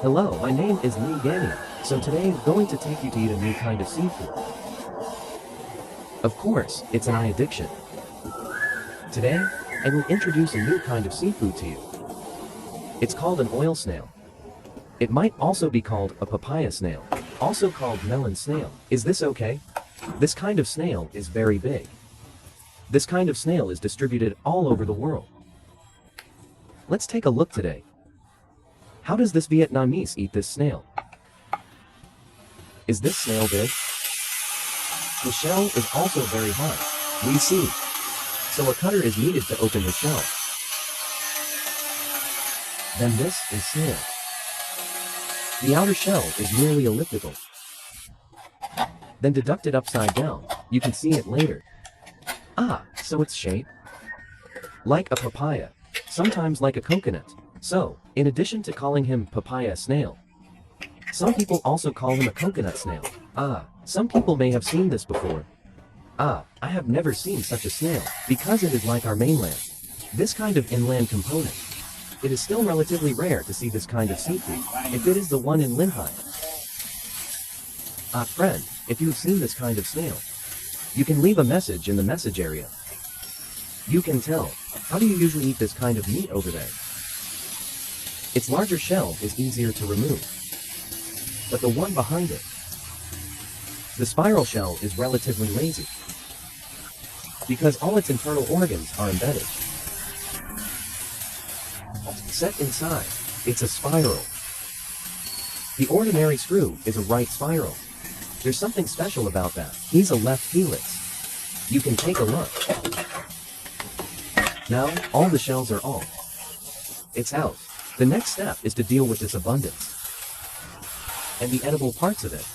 Hello, my name is Lee Gani, so today I'm going to take you to eat a new kind of seafood. Of course, it's an eye addiction. Today, I will introduce a new kind of seafood to you. It's called an oil snail. It might also be called a papaya snail, also called melon snail. Is this okay? This kind of snail is very big. This kind of snail is distributed all over the world. Let's take a look today. How does this Vietnamese eat this snail? Is this snail big? The shell is also very hard. We see. So a cutter is needed to open the shell. Then this is snail. The outer shell is nearly elliptical. Then deduct it upside down. You can see it later. Ah, so it's shaped like a papaya, sometimes like a coconut. So, in addition to calling him papaya snail, some people also call him a coconut snail. Ah, some people may have seen this before. Ah, I have never seen such a snail, because it is like our mainland. This kind of inland component. It is still relatively rare to see this kind of seafood, if it is the one in Linhai. Ah, friend, if you have seen this kind of snail, you can leave a message in the message area. You can tell, how do you usually eat this kind of meat over there? Its larger shell is easier to remove. But the one behind it, the spiral shell, is relatively lazy, because all its internal organs are embedded. Set inside, it's a spiral. The ordinary screw is a right spiral. There's something special about that. He's a left helix. You can take a look. Now, all the shells are off. It's out. The next step is to deal with this abundance and the edible parts of it.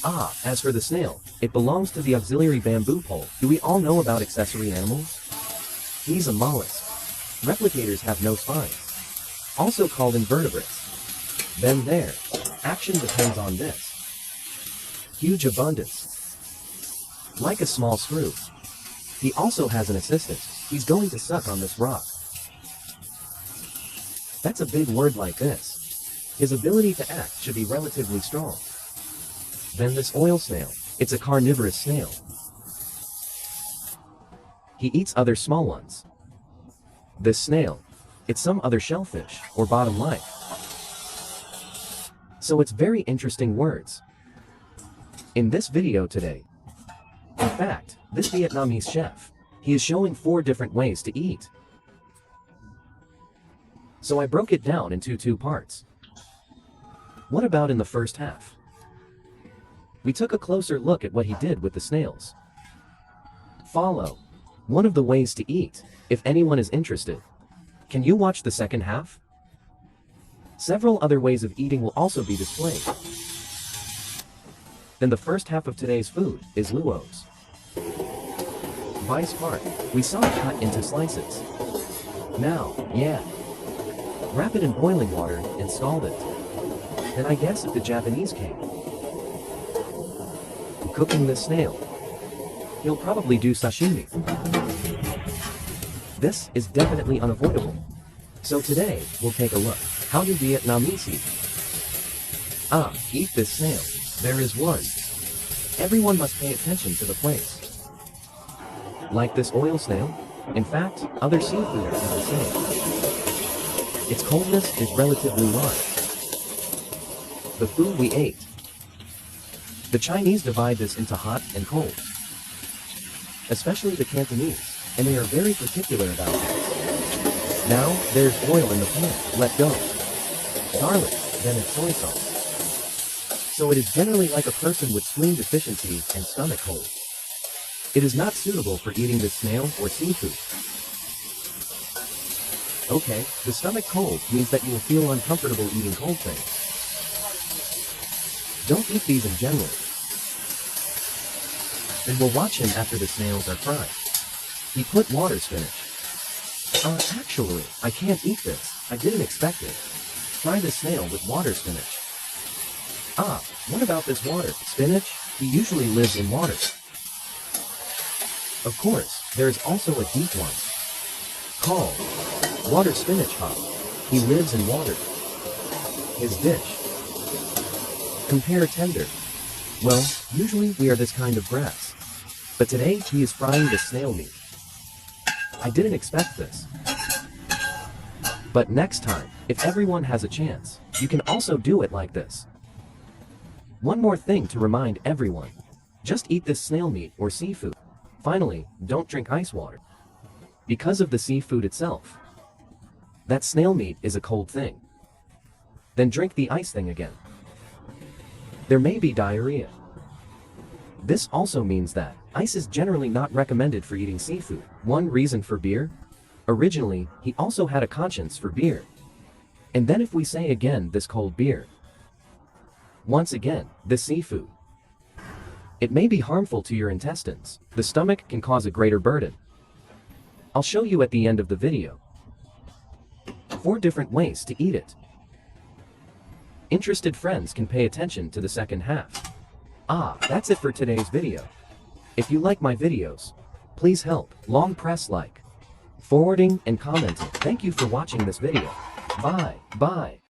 Ah, as for the snail, it belongs to the auxiliary bamboo pole. Do we all know about accessory animals? He's a mollusk. Replicators have no spines, also called invertebrates. Then there, action depends on this. Huge abundance. Like a small screw. He also has an assistant. He's going to suck on this rock. That's a big word like this. His ability to act should be relatively strong. Then this oil snail, it's a carnivorous snail. He eats other small ones. This snail, it's some other shellfish, or bottom life. So it's very interesting words. In this video today, in fact, this Vietnamese chef, he is showing 4 different ways to eat. So I broke it down into 2 parts. What about in the first half? We took a closer look at what he did with the snails. Follow one of the ways to eat, if anyone is interested. Can you watch the second half? Several other ways of eating will also be displayed. Then the first half of today's food is luo's. Vice part, we saw it cut into slices. Now, yeah. Wrap it in boiling water and scald it. Then I guess if the Japanese came cooking this snail, he'll probably do sashimi. This is definitely unavoidable. So today, we'll take a look. How do Vietnamese eat? Ah, eat this snail. There is one. Everyone must pay attention to the place. Like this oil snail? In fact, other seafood are the same. Its coldness is relatively large. The food we ate. The Chinese divide this into hot and cold. Especially the Cantonese, and they are very particular about this. Now, there's oil in the pan, let go. Garlic, then it's soy sauce. So it is generally like a person with spleen deficiency and stomach cold. It is not suitable for eating this snail or seafood. Okay, the stomach cold means that you will feel uncomfortable eating cold things. Don't eat these in general. Then we'll watch him after the snails are fried. He put water spinach. Actually, I can't eat this. I didn't expect it. Try the snail with water spinach. Ah, what about this water spinach? He usually lives in water. Of course, there is also a deep one, called water spinach hop. He lives in water. His dish. Compare tender. Well, usually we are this kind of grass. But today he is frying the snail meat. I didn't expect this. But next time, if everyone has a chance, you can also do it like this. One more thing to remind everyone. Just eat this snail meat or seafood. Finally, don't drink ice water. Because of the seafood itself. That snail meat is a cold thing. Then drink the ice thing again. There may be diarrhea. This also means that ice is generally not recommended for eating seafood. One reason for beer? Originally, he also had a conscience for beer. And then if we say again this cold beer. Once again, this seafood. It may be harmful to your intestines. The stomach can cause a greater burden. I'll show you at the end of the video 4 different ways to eat it. Interested friends can pay attention to the second half. That's it for today's video. If you like my videos, please help long press like, forwarding and commenting. Thank you for watching this video. Bye.